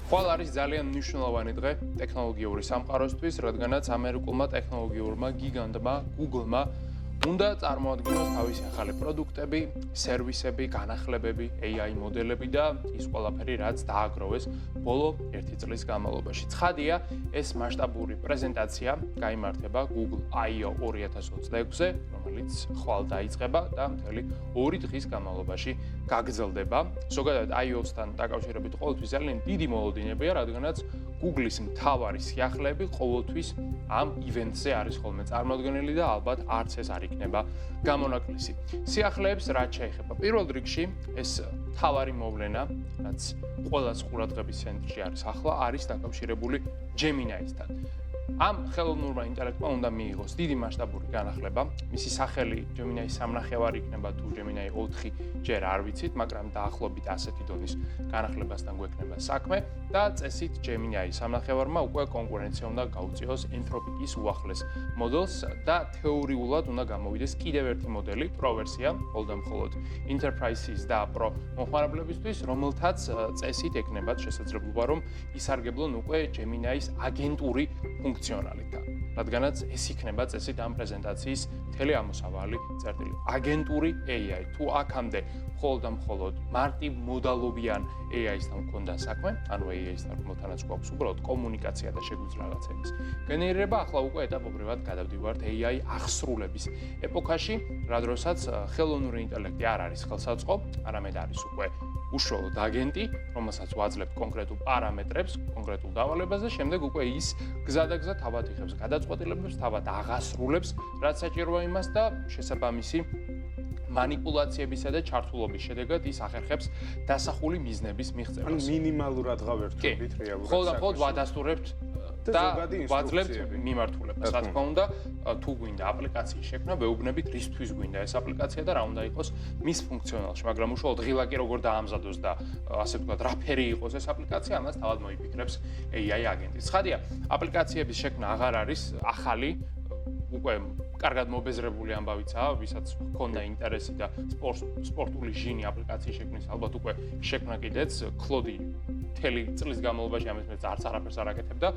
ხვალ არის ძალიან მნიშვნელოვანი დღე ტექნოლოგიური სამყაროსთვის, რადგანაც ამერიკულმა ტექნოლოგიურმა გიგანტმა Google-მა უნდა წარმოადგინოს თავისი ახალი პროდუქტები, სერვისები, განახლებები, AI მოდელები და ის ყველაფერი, რაც დააგროვეს ბოლო 1 წლის განმავლობაში. ცხადია, ეს მასშტაბური პრეზენტაცია გაიმართება Google I/O 2026-ზე, რომელიც ხვალ დაიწყება და მთელი 2 დღის განმავლობაში გაგრძელდება. ზოგადად I/O-სთან დაკავშირებით ყოველთვის ძალიან დიდი მოლოდინებია, რადგანაც Google-ის მთავარი სიახლეები ყოველთვის ამ ივენტზე არის ხოლმე წარმოდგენილი და ალბათ არც ეს არ იქნება გამონაკლისი. სიახლეებს რაც შეეხება პირველ რიგში ეს მთავარი მოვლენა, რაც ყველას ყურადღების ცენტრში არის ახლა, არის დაკავშირებული Gemini-სთან. ამ ხელოვნურმა ინტელექტმა უნდა მიიღოს დიდი მასშტაბური განახლება. მისი სახელი Gemini 3.5 იქნება თუ Gemini 4 ჯერ არ ვიცით, მაგრამ დაახლოებით ასეთი დონის განახლებასთან გვექნება საქმე და წესით Gemini 3.5-მა უკვე კონკურენცია უნდა გაუწიოს Anthropic-ის უახლეს მოდელს და თეორიულად უნდა გამოვიდეს კიდევ ერთი მოდელი, Pro ვერსია, მხოლოდ Enterprise-ის და Pro მომხმარებლებისთვის, რომელთაც წესით ექნებათ შესაძლებლობა, რომ ისარგებლონ უკვე Gemini-ის აგენტური ფუნქციონალიტეტი. რადგანაც ეს იქნება წესით ამ პრეზენტაციის მთელი ამოსავალი წერტილი. აგენტური AI. თუ აქამდე მხოლოდ მარტივმოდალობიან AI-სთან მქონდა საქმე, ანუ AI-სთან რომელთანაც გვაქვს უბრალოდ კომუნიკაცია და შეგვიძლია რაღაცების გენერირება, ახლა უკვე ეტაპობრივად გადავდივართ AI აღსრულების ეპოქაში, რა დროსაც ხელოვნური ინტელექტი არ არის ხელსაწყო, არამედ არის უკვე უშუალოდ აგენტი, რომელსაც ვაძლევთ კონკრეტულ პარამეტრებს, კონკრეტულ დავალებას და შემდეგ უკვე ის გზადაგზა თავად იღებს გადაწყვეტილებებს, თავად აღასრულებს, რაც საჭიროა იმას და შესაბამისი манипуляციებისა და ჩართულობის შედეგად ის ახერხებს დასახული მიზნების მიღწევას. მინიმალურად გავერთობთ რეალურად. მხოლოდ ვადასტურებთ და ვაძლევთ მიმართულებას. რა თქმა უნდა, თუ გვინდა აპლიკაციის შექმნა, ვეუბნებით რისთვის გვინდა ეს აპლიკაცია და რა უნდა იყოს მის ფუნქციონალში, მაგრამ უშუალოდ ღილაკი როგორ დაამზადოს და ასე ვთქვათ, რა ფერი იყოს ეს აპლიკაცია, ამას თავად მოიფიქრებს AI აგენტი. ცხადია, აპლიკაციების შექმნა აღარ არის ახალი, უკვე კარგად მობეზრებული ამბავიცაა, ვისაც ჰქონდა ინტერესი და სპორტული ჟინი აპლიკაციის შექმნის, ალბათ უკვე შექმნა კიდეც Claude მთელი წლის განმავლობაში ამის მეც არაფერს არ აკეთებდა,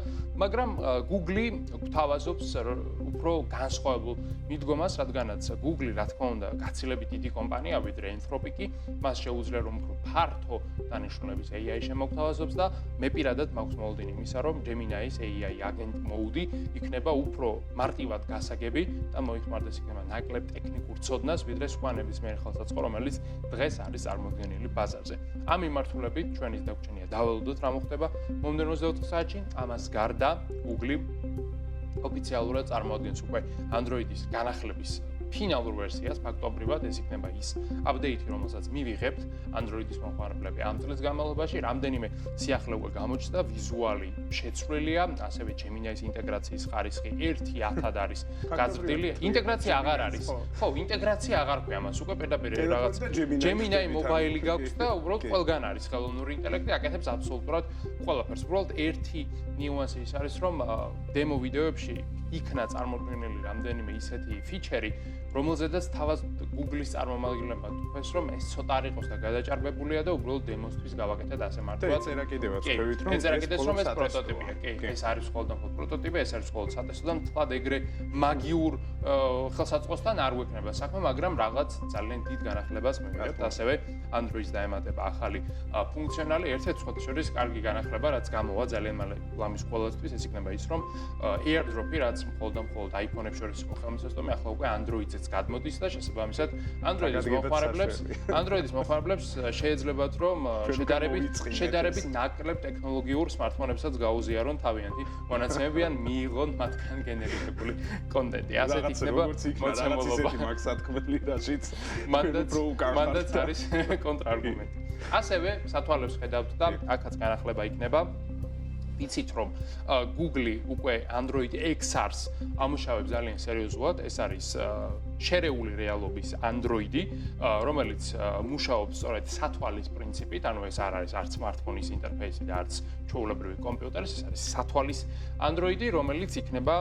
მაგრამ Google გვთავაზობს უფრო განსხვავებულ მიდგომას, რადგანაც Google, რა თქმა უნდა, გაცილებით დიდი კომპანია, ვიდრე Anthropic-ი, მას შეუძლია რომ უფრო ფართო დანიშნულების AI შემოგთავაზობს და მე პირადად მაქვს მოლოდინი იმისა, რომ Gemini-ის AI agent mode იქნება უფრო მარტივად გასაგები და მოიხმარდეს იქნება ნაკლებ ტექნიკურ ცოდნას, ვიდრე სხვა ნებისმიერი ხელსაწყო, რომელიც დღეს არის წარმოდგენილი ბაზარზე. ამ მიმართულებით ჩვენის დაგვრჩენია დავალოდოთ რა მოხდება მომდევნო 24 საათში. ამას გარდა Google ოფიციალურად წარმოადგენს უკვე Android-ის განახლების ფინალურ ვერსიას, ფაქტობრივად ეს იქნება ის აპდეიტი, რომელსაც მივიღებთ Android-ის მომხმარებლები ამ წლის განმავლობაში. რამდენიმე სიახლე უკვე გამოჩნდა, ვიზუალი შეცვლილია, ასევე Gemini-ის ინტეგრაციის ხარისხი 1/1000 არის გაზრდილი. ინტეგრაცია აღარ არის. ხო, ინტეგრაცია აღარ ქვია მას, უკვე პირდაპირ რაღაც Gemini მობაილი გაქვს და უბრალოდ ყველგან არის ხელოვნური ინტელექტი, აკეთებს აბსოლუტურად ყველაფერს. უბრალოდ ერთი ნიუანსი ის არის, რომ დემო ვიდეოებში იქნა წარმოქმნილი რამდენიმე ისეთი ფიჩერი, რომელზედაც თავად Google-ის წარმომადგენლებმა თქვეს, რომ ეს ცოტა არ იყოს და გადაჭარბებულია და უბრალოდ დემოსთვის გავაკეთეთ ასე მარტივად. ეწერა კიდევაც ხვევით, რომ ეს პროტოტიპია. კი, ეს არის მხოლოდ პროტოტიპი, ეს არის მხოლოდ სატესტო და მთლად ეგრე მაგიურ ხელსაწყოსთან არ გვექნება საქმე, მაგრამ რაღაც ძალიან დიდ განახლებას მივიღებთ. ასევე Android-ს დაემატება ახალი ფუნქციონალი, ერთ-ერთი სხვათა შორის კარგი განახლება, რაც გამოვა ძალიან მალე ლამის ყველასთვის, ეს იქნება ის, რომ AirDrop-ი, რაც მხოლოდ iPhone-ებს შორის იყო ხელმისაწვდომი, ახლა უკვე Android-ზეც გადმოდის და შესაბამისად Android-ის მომხმარებლებს შეეძლებათ, რომ შედარებით ნაკლებ ტექნოლოგიურ smartphone-ებსაც გაუზიარონ თავიანთი მონაცემები ან მიიღონ მათგან გენერირებული კონტენტი. ასეთ იქნება მოცემულობა. მაგ სათქმელი რაშიც მანდაც არის კონტრარგუმენტი. ასევე სათვალებს ხედავთ და აქაც განახლება იქნება ვიცით რომ Google უკვე Android XR-ს ამუშავებს ძალიან სერიოზულად, ეს არის შერეული რეალობის Android-ი, რომელიც მუშაობს სწორედ სათვალის პრინციპით, ანუ ეს არ არის არც smartphone-ის ინტერფეისი და არც ჩვეულებრივი კომპიუტერის, ეს არის სათვალის Android-ი, რომელიც იქნება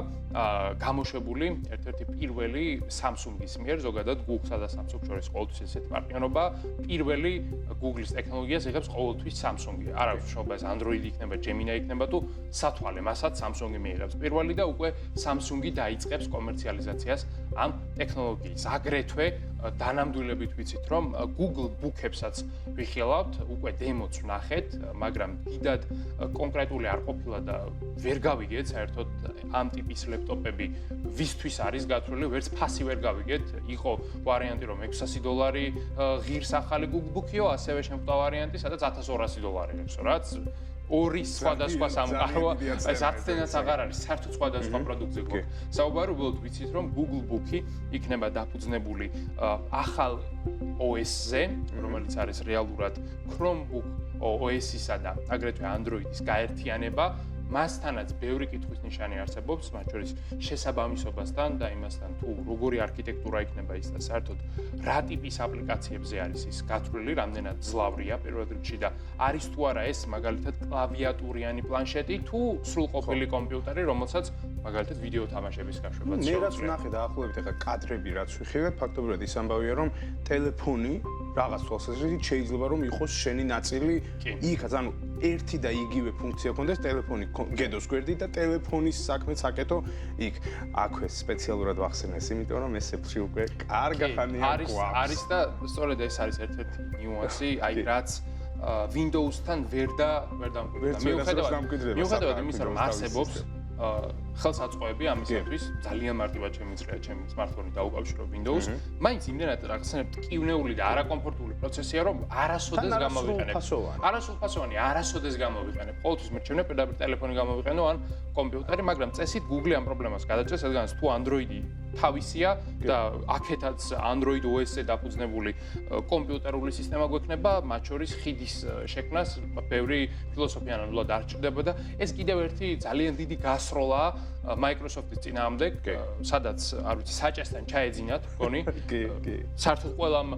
გამოშვებული ერთ-ერთი პირველი Samsung-ის მიერ, ზოგადად Google-სა და Samsung შორის ყოველთვის ესეთი პარტნიორობა, პირველი Google-ის ტექნოლოგიას იღებს ყოველთვის Samsung-ი. არ აქვს მნიშვნელობა ეს Android-ი იქნება, Gemini იქნება თუ სათვალე, მასაც Samsung-ი მიიღებს პირველი და უკვე Samsung-ი დაიწყებს კომერციალიზაციას ამ ტექნოლოგიის. აგრეთვე დანამდვილებით ვიცით, რომ Google Book-ებსაც ვიხილავთ, უკვე დემოც ვნახეთ, მაგრამ დიდად კონკრეტული არ ყოფილა და ვერ გავიგეთ საერთოდ ამ ტიპის ლეპტოპები ვისთვის არის გათვლილი, ვერც ფასი ვერ გავიგეთ. იყო ვარიანტი, რომ $600 ღირს ახალი Google Book-იო, ასევე შემდგა ვარიანტი, სადაც $1200 აქვს, რაც ორი სხვადასხვა სამყაროა, ეს 10-დანაც აღარ არის, საერთოდ სხვადასხვა პროდუქტზე გვაქვს. საუბარი უბრალოდ ვიცით, რომ Google Book-ი იქნება დაფუძნებული ახალ OS-ზე, რომელიც არის რეალურად Chromebook OS-ისა და აგრეთვე Android-ის გაერთიანება. მასთანაც ბევრი კითხვის ნიშანი არსებობს, მათ შორის შესაბამისობასთან და იმასთან, თუ როგორი არქიტექტურა იქნება ის და საერთოდ რა ტიპის აპლიკაციებზე არის ის გათვლილი, რამდენად ძლავრია პირველ რიგში და არის თუ არა ეს მაგალითად კლავიატურიანი პლანშეტი თუ სრულყოფილი კომპიუტერი, რომელსაც მაგალითად ვიდეო თამაშების გაშვებაც მე რაც ვნახე დაახლოებით ახლა კადრები რაც ვიხილებ, ფაქტობრივად ის ამბავია, რომ ტელეფონი რაღაც თვალსაზრისით შეიძლება რომ იყოს შენი ნაწილი იქაც, ანუ ერთი და იგივე ფუნქცია ქონდეს ტელეფონი გედოს გვერდი და ტელეფონის საქმეც აკეთო იქ. აქვე სპეციალურად ვახსენე ეს, იმიტომ რომ ეს Apple-ში უკვე კარგახანია გვაქვს. არის და სწორედ ეს არის ერთ-ერთი ნიუანსი, აი რაც Windows-თან ვერ დამკვიდრდება. მიუხედავად იმისა, რომ არსებობს ხელსაწყოები ამისათვის, ძალიან მარტივად შემიძლია ჩემი smartphone-ი დაუკავშირო Windows, მაინც იმდენად რაღაცნაირად ტკივნეული და არაკომფორტული პროცესია, რომ არასოდეს გამოვიყენებ. არასრულფასოვანი, არასოდეს გამოვიყენებ. ყოველთვის მერჩევნე პირდაპირ ტელეფონი გამოვიყენო ან კომპიუტერი, მაგრამ წესით Google ამ პრობლემას გადაჭრეს, რადგანაც თუ Android-ი თავისია და აქეთაც Android OS-ზე დაფუძნებული კომპიუტერული სისტემა გვექნება, მათ შორის ხიდის შექმნას ბევრი ფილოსოფიანულად არ ჭირდება და ეს კიდევ ერთი ძალიან დიდი გასროლაა Microsoft-ის წინააღმდეგ, სადაც არ ვიცი, საჭესთან ჩაეძინათ მგონი. საერთოდ ყველამ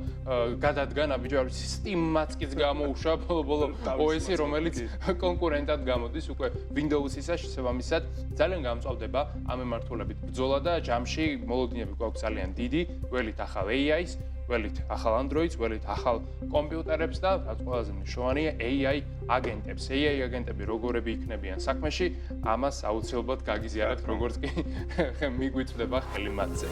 გადადგა ნაბიჯი, არ ვიცი, Steam-მაც კიდე გამოუშვა ბოლო OS-ი, რომელიც კონკურენტად გამოდის უკვე Windows-ისა შესაბამისად. ძალიან გამწვავდება ამ მიმართულებით ბრძოლა და ჯამში მოლოდინები გვაქვს ძალიან დიდი, ველით ახალ AI-ს, ველით ახალ Android-ს, ველით ახალ კომპიუტერებს და რაც ყველაზე მნიშვნელოვანია, AI აგენტებს. AI აგენტები როგორები იქნებიან საქმეში, ამას აუცილებლად გაგიზიარებთ, როგორც კი მიგვიწვდება ხელი მათზე.